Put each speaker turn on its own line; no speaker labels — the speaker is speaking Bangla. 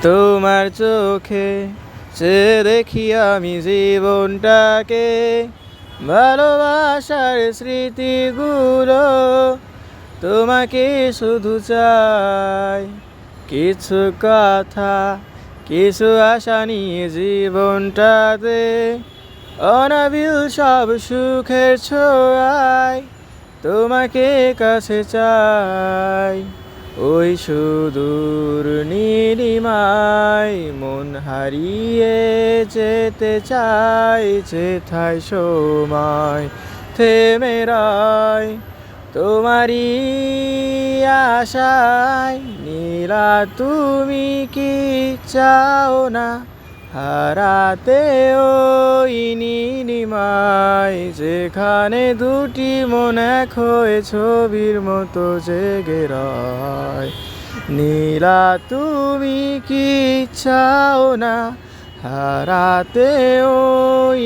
তোমার চোখে চেয়ে দেখি আমি জীবনটাকে, ভালোবাসার স্মৃতিগুলো। তোমাকে শুধু চাই, কিছু কথা, কিছু আশা নিয়ে জীবনটাতে, অনাবিল সব সুখের ছোঁয়ায় তোমাকে কাছে চাই। ওই সুদূর নীলিমায় মন হারিয়ে যেতে চাই, যেথায় সময় থেমে রয় তোমারই আশায়। নীলা তুমি কি চাও না হারাতে ওই নীলিমায়, যেখানে দুটি মন এক হয়ে ছবির মতো জেগে রয়। নীলা তুমি কি চাও না হারাতে ওই